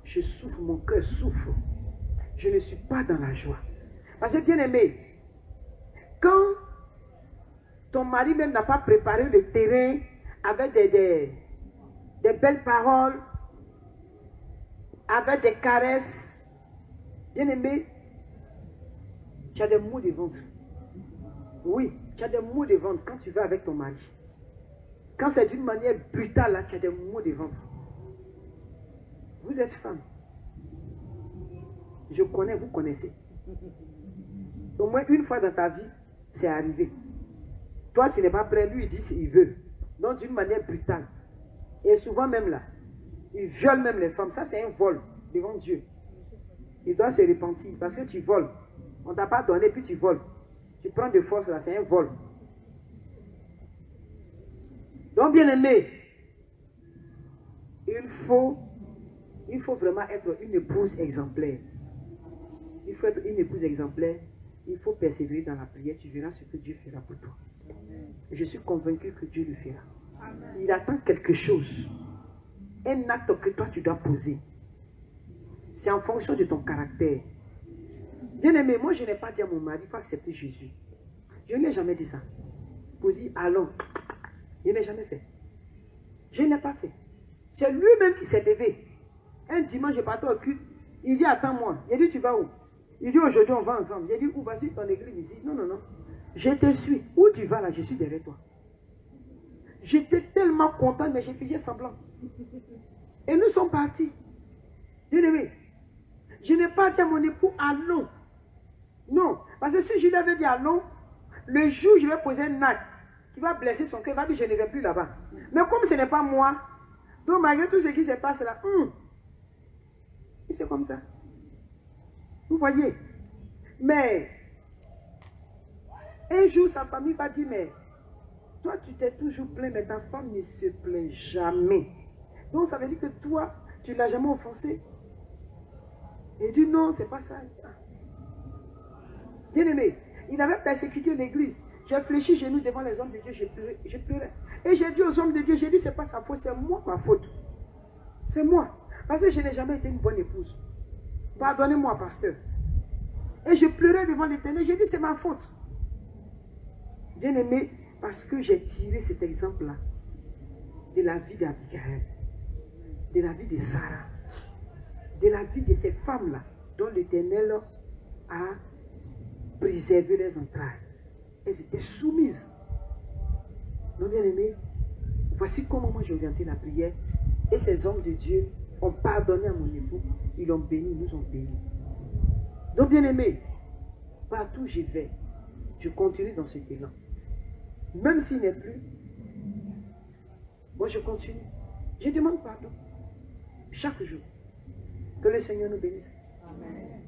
je souffre, mon cœur souffre. Je ne suis pas dans la joie. Parce que, bien aimé, quand ton mari même n'a pas préparé le terrain avec des belles paroles, avec des caresses, bien aimé, tu as des maux de ventre. Oui, tu as des maux de ventre quand tu vas avec ton mari. Quand c'est d'une manière brutale, là, tu as des maux de ventre. Vous êtes femme. Je connais, vous connaissez. Au moins une fois dans ta vie, c'est arrivé. Toi, tu n'es pas prêt, lui, il dit qu'il veut. Donc, d'une manière brutale. Et souvent même là, il viole même les femmes. Ça, c'est un vol devant Dieu. Il doit se repentir parce que tu voles. On ne t'a pas donné, puis tu voles. Tu prends de force là, c'est un vol. Donc, bien aimé, il faut vraiment être une épouse exemplaire. Il faut être une épouse exemplaire. Il faut persévérer dans la prière. Tu verras ce que Dieu fera pour toi. Je suis convaincu que Dieu le fera. Il attend quelque chose. Un acte que toi tu dois poser. C'est en fonction de ton caractère. Bien aimé, moi je n'ai pas dit à mon mari, il faut accepter Jésus. Je ne l'ai jamais dit ça. Pour dire, allons. Je n'ai jamais fait. Je ne l'ai pas fait. C'est lui-même qui s'est levé. Un dimanche, je partais au culte. Il dit, attends-moi. Il dit, tu vas où? Il dit, aujourd'hui, on va ensemble. J'ai dit, où vas-tu ton église ici? Non, non, non. Je te suis. Où tu vas là? Je suis derrière toi. J'étais tellement content, mais j'ai fait semblant. Et nous sommes partis. Bien-aimé, je n'ai pas dit à mon époux, allons. Non. Parce que si je lui avais dit allons, le jour où je vais poser un acte qui va blesser son cœur, il va dire, je ne vais plus là-bas. Mais comme ce n'est pas moi, donc malgré tout ce qui se passe là, c'est comme ça. Vous voyez? Mais un jour, sa famille va dire, mais toi, tu t'es toujours plaint, mais ta femme ne se plaint jamais. Donc, ça veut dire que toi, tu ne l'as jamais offensé. Et il dit, non, c'est pas ça. Bien aimé, il avait persécuté l'église. J'ai fléchi genoux devant les hommes de Dieu, je pleurais. Et j'ai dit aux hommes de Dieu, j'ai dit, c'est pas sa faute, c'est moi ma faute. C'est moi. Parce que je n'ai jamais été une bonne épouse. Pardonnez-moi, pasteur. Et je pleurais devant l'Éternel, j'ai dit, c'est ma faute. Bien aimé, parce que j'ai tiré cet exemple-là de la vie d'Abigail, de la vie de Sarah, de la vie de ces femmes-là, dont l'Éternel a préservé les entrailles. Elles étaient soumises. Donc, bien aimé, voici comment moi j'ai orienté la prière. Et ces hommes de Dieu ont pardonné à mon époux. Ils l'ont béni, nous ont bénis. Donc, bien aimé, partout où je vais, je continue dans cet élan. Même s'il n'est plus, moi je continue. Je demande pardon. Chaque jour. Que le Seigneur nous bénisse. Amen.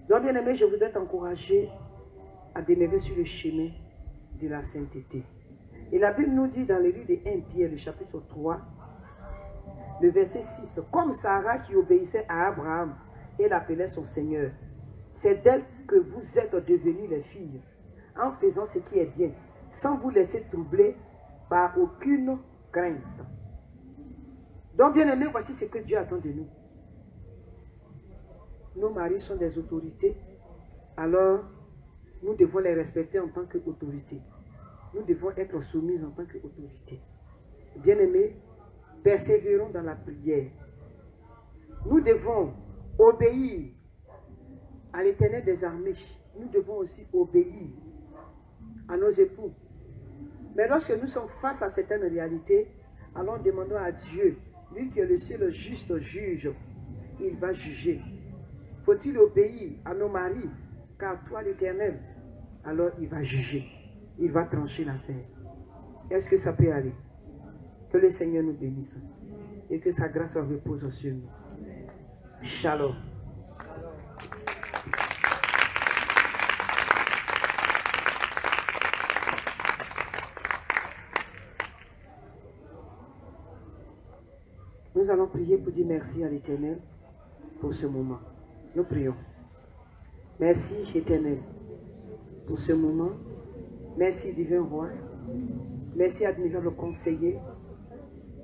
Donc, bien aimé, je voudrais t'encourager à demeurer sur le chemin de la sainteté. Et la Bible nous dit dans le livre de 1 Pierre, le chapitre 3, le verset 6, comme Sarah qui obéissait à Abraham et l'appelait son Seigneur, c'est d'elle que vous êtes devenus les filles, en faisant ce qui est bien, sans vous laisser troubler par aucune crainte. Donc, bien aimé, voici ce que Dieu attend de nous. Nos maris sont des autorités, alors nous devons les respecter en tant qu'autorité. Nous devons être soumis en tant qu'autorité. Bien aimé, persévérons dans la prière. Nous devons obéir à l'Éternel des armées. Nous devons aussi obéir à nos époux. Mais lorsque nous sommes face à certaines réalités, alors demandons à Dieu, lui qui est le seul juste juge, il va juger. Faut-il obéir à nos maris, car toi l'Éternel, alors il va juger, il va trancher l'affaire. Est-ce que ça peut aller? Que le Seigneur nous bénisse et que sa grâce repose sur nous. Shalom. Nous allons prier pour dire merci à l'Éternel pour ce moment. Nous prions. Merci Éternel pour ce moment. Merci divin roi. Merci admirable conseiller.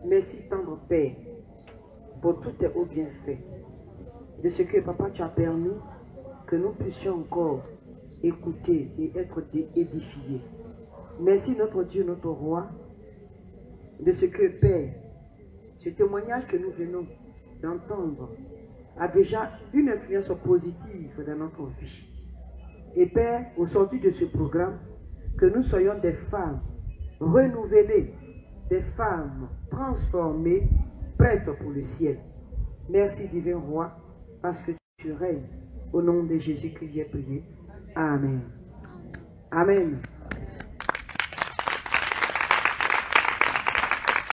Merci tendre Père pour tous tes hauts bienfaits. De ce que Papa tu as permis que nous puissions encore écouter et être édifiés. Merci notre Dieu, notre roi, de ce que Père, ce témoignage que nous venons d'entendre a déjà une influence positive dans notre vie. Et Père, au sortir de ce programme, que nous soyons des femmes renouvelées, des femmes transformées, prêtes pour le ciel. Merci divin roi, parce que tu règnes. Au nom de Jésus que j'ai prié. Amen. Amen.